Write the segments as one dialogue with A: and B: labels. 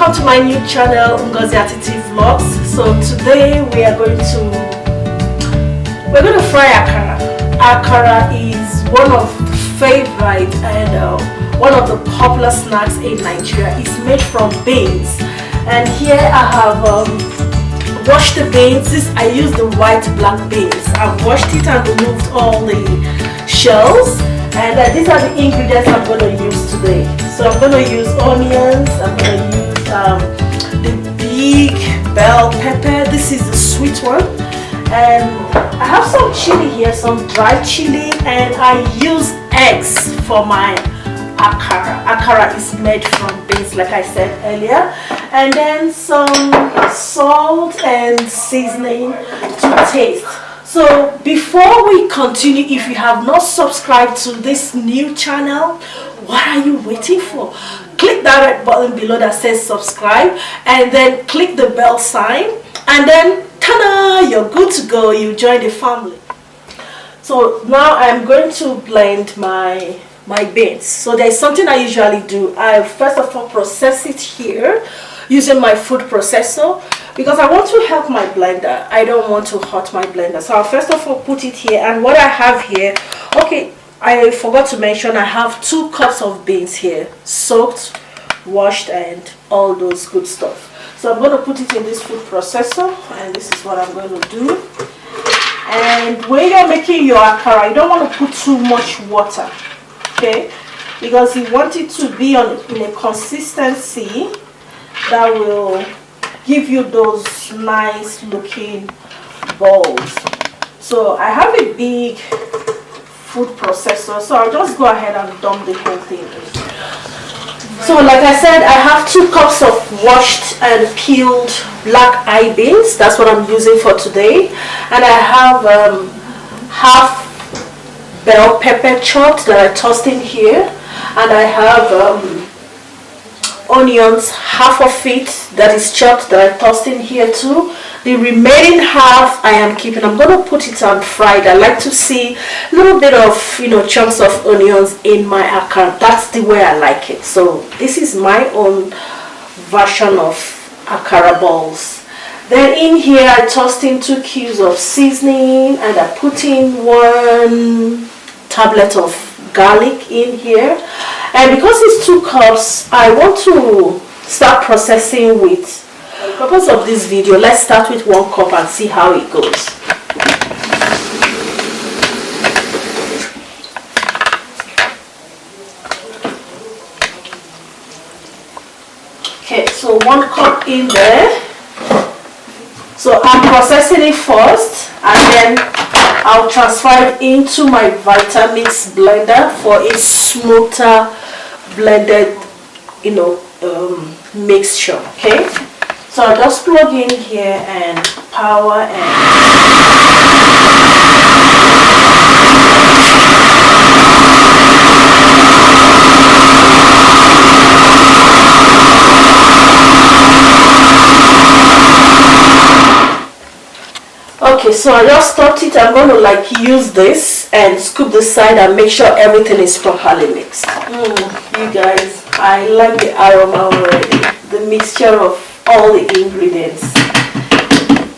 A: welcome to my new channel, Ngozi Atiti Vlogs. So today we're going to fry akara. Akara is one of the favorite and one of the popular snacks in Nigeria. It's made from beans, and here I have washed the beans. I use the white black beans. I've washed it and removed all the shells, and these are the ingredients I'm going to use today. So I'm going to use onions, I'm going to use the big bell pepper. This is the sweet one, and I have some chili here, some dried chili, and I use eggs for my akara. Akara is made from beans, like I said earlier, and then some salt and seasoning to taste. So before we continue, if you have not subscribed to this new channel, what are you waiting for? Click that red button below that says subscribe, and then click the bell sign, and then ta-da, you're good to go. You join the family. So now I'm going to blend my beans. So there's something I usually do. I first of all process it here using my food processor, because I want to help my blender. I don't want to hurt my blender. So I'll first of all put it here, and what I have here, okay, I forgot to mention, I have 2 cups of beans here, soaked, washed, and all those good stuff. So I'm going to put it in this food processor, and this is what I'm going to do. And when you're making your akara, you don't want to put too much water, okay, because you want it to be in a consistency that will give you those nice looking balls. So I have a big food processor, so I'll just go ahead and dump the whole thing in. So like I said, I have 2 cups of washed and peeled black eye beans. That's what I'm using for today. And I have half bell pepper chopped that I tossed in here, and I have onions, half of it that is chopped that I tossed in here too. The remaining half I am keeping. I'm going to put it on fried. I like to see a little bit of chunks of onions in my akara. That's the way I like it. So this is my own version of akara balls. Then in here I tossed in 2 cubes of seasoning, and I put in 1 tablet of garlic in here. And because it's 2 cups, I want to start processing with, for the purpose of this video, let's start with 1 cup and see how it goes. Okay, so 1 cup in there. So I'm processing it first, and then I'll transfer it into my Vitamix blender for a smoother blended mixture. Okay, so I'll just plug in here and power Okay, so I just stopped it. I'm going to use this and scoop the side and make sure everything is properly mixed. You guys, I like the aroma already. The mixture of all the ingredients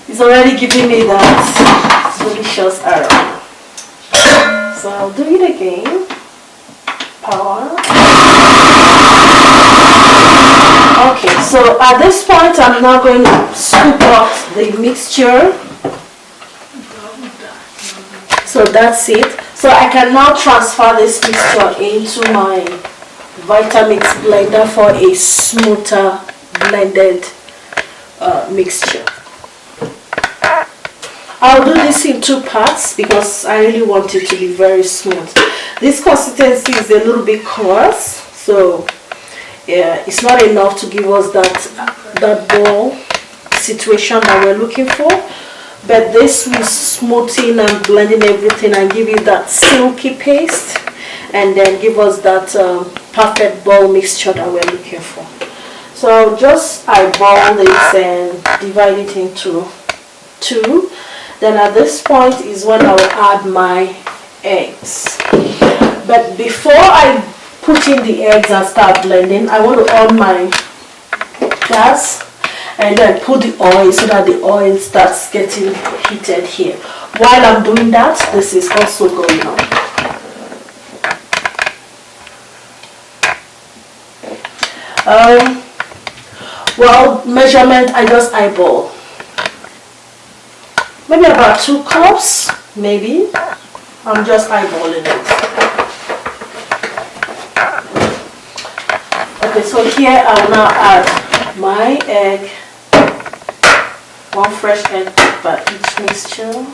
A: is already giving me that delicious aroma. So I'll do it again. Power. Okay, so at this point I'm now going to scoop out the mixture. So that's it. So I can now transfer this mixture into my Vitamix blender for a smoother blended mixture. I'll do this in 2 parts because I really want it to be very smooth. This consistency is a little bit coarse, so yeah, it's not enough to give us that ball situation that we're looking for. But this will smoothing and blending everything and give you that silky paste, and then give us that perfect ball mixture that we're looking for. So I'll just eyeball this and divide it into 2. Then at this point is when I will add my eggs. But before I put in the eggs and start blending, I want to on my gas, and then put the oil so that the oil starts getting heated here. While I'm doing that, this is also going on. Well, measurement, I just eyeball. Maybe about 2 cups, maybe. I'm just eyeballing it. Okay, so here I'll now add my egg, 1 fresh egg per each mixture.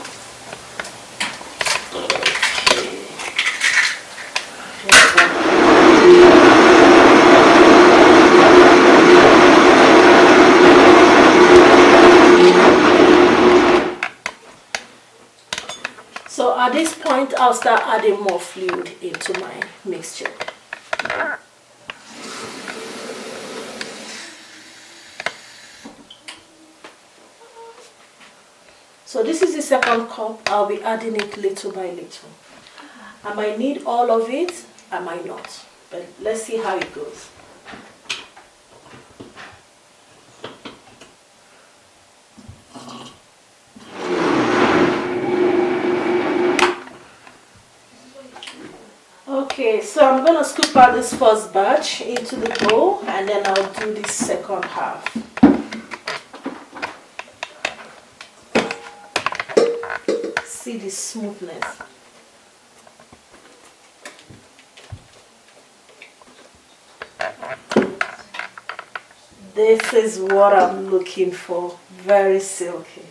A: So at this point, I'll start adding more fluid into my mixture. So this is the second cup. I'll be adding it little by little. I might need all of it, I might not. But let's see how it goes. Okay, so I'm going to scoop out this first batch into the bowl, and then I'll do the second half. See the smoothness. This is what I'm looking for. Very silky.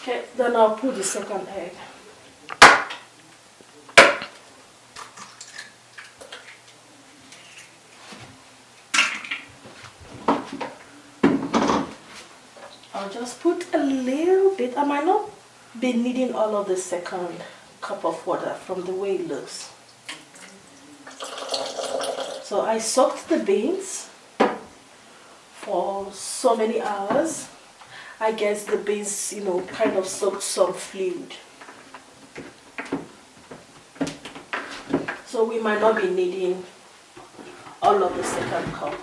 A: Okay, then I'll put the second egg. I'll just put a little bit. I might not be needing all of the second cup of water from the way it looks. So I soaked the beans for so many hours. I guess the beans, kind of soaked some fluid. So we might not be needing all of the second cup.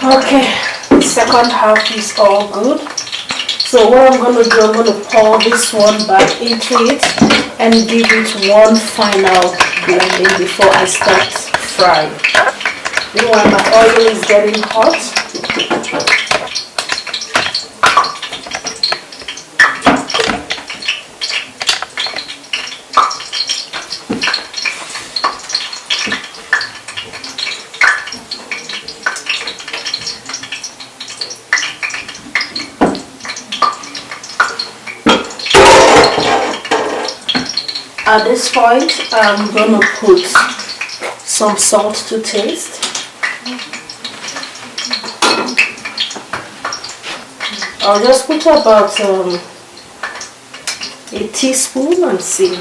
A: Okay, the second half is all good. So what I'm going to do, I'm going to pour this one back into it and give it one final blending before I start frying. Meanwhile, my oil is getting hot. At this point, I'm going to put some salt to taste. I'll just put about a teaspoon and see.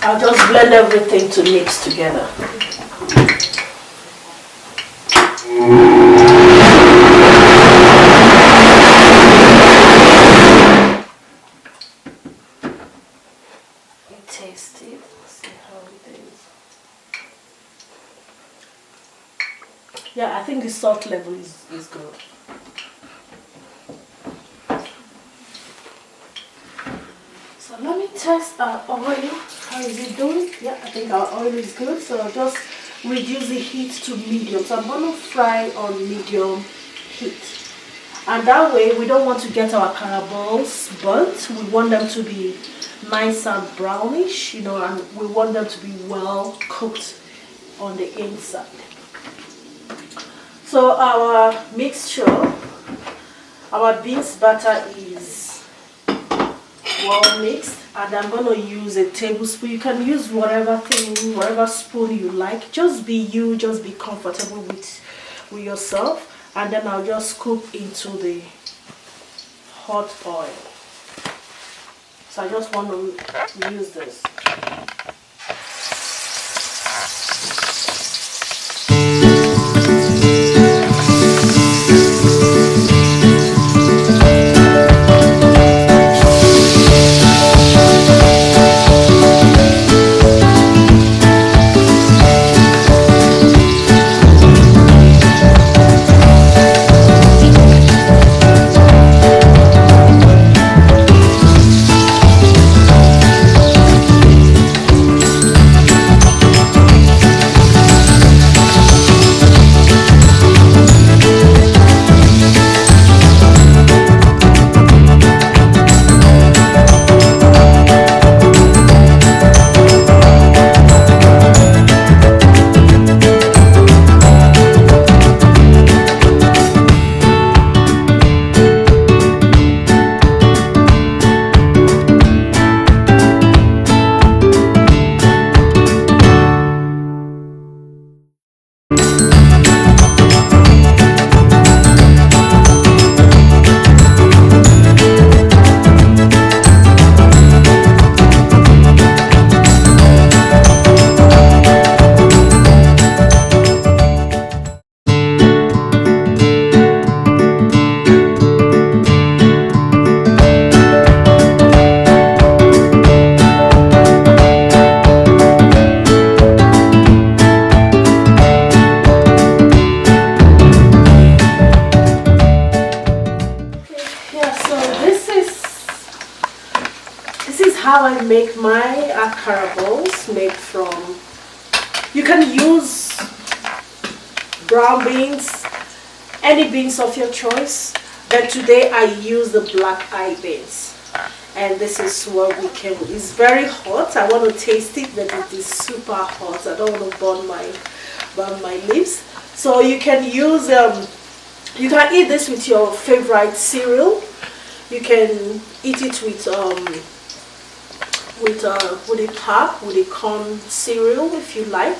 A: I'll just blend everything to mix together. Taste it, see how it is. Yeah, I think the salt level is good. So let me test our oil. How is it doing? Yeah, I think our oil is good. So I'll just reduce the heat to medium. So I'm going to fry on medium heat. And that way we don't want to get our Akara balls burnt. We want them to be nice and brownish, you know, and we want them to be well cooked on the inside. So our mixture, our beans batter is well mixed, and I'm going to use a tablespoon. You can use whatever spoon you like. Just be you, just be comfortable with yourself. And then I'll just scoop into the hot oil. So I just want to use this. How I make my akara balls, made from, you can use brown beans, any beans of your choice, but today I use the black eye beans, and this is what we came with. It's very hot. I want to taste it, but it is super hot. I don't want to burn my lips. So you can use you can eat this with your favorite cereal. You can eat it with a pap, with a corn cereal if you like.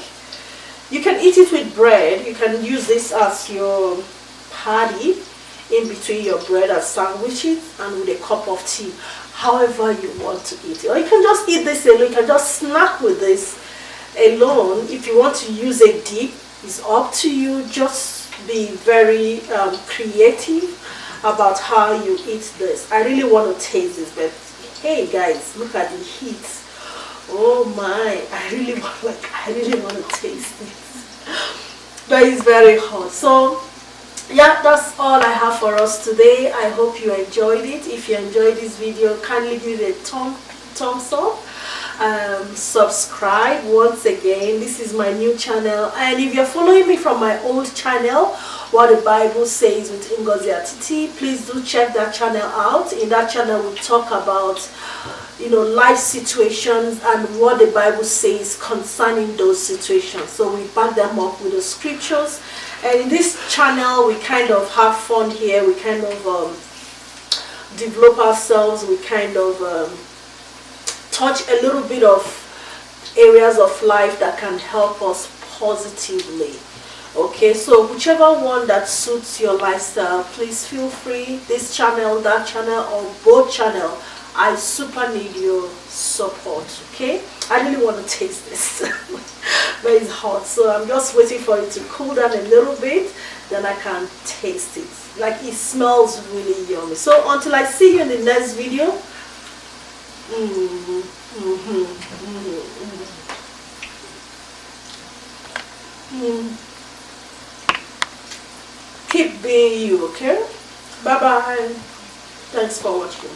A: You can eat it with bread. You can use this as your patty in between your bread and sandwich it, and with a cup of tea, however you want to eat it. Or you can just eat this alone. You can just snack with this alone. If you want to use a dip, it's up to you. Just be very creative about how you eat this. I really want to taste this, but hey guys, look at the heat. Oh my, I really want to taste it. But it's very hot. So yeah, that's all I have for us today. I hope you enjoyed it. If you enjoyed this video, kindly give it a thumbs up. Subscribe once again. This is my new channel, and if you're following me from my old channel, What the Bible Says with Ngozi Atiti, please do check that channel out. In that channel we talk about, you know, life situations and what the Bible says concerning those situations. So we back them up with the scriptures. And in this channel we kind of have fun here. We kind of develop ourselves. We kind of touch a little bit of areas of life that can help us positively. Okay, so whichever one that suits your lifestyle, please feel free. This channel, that channel, or both channel, I super need your support. Okay, I really want to taste this but it's hot, so I'm just waiting for it to cool down a little bit, then I can taste it. Like, it smells really yummy. So until I see you in the next video, keep being you, okay? Bye bye. Thanks for watching.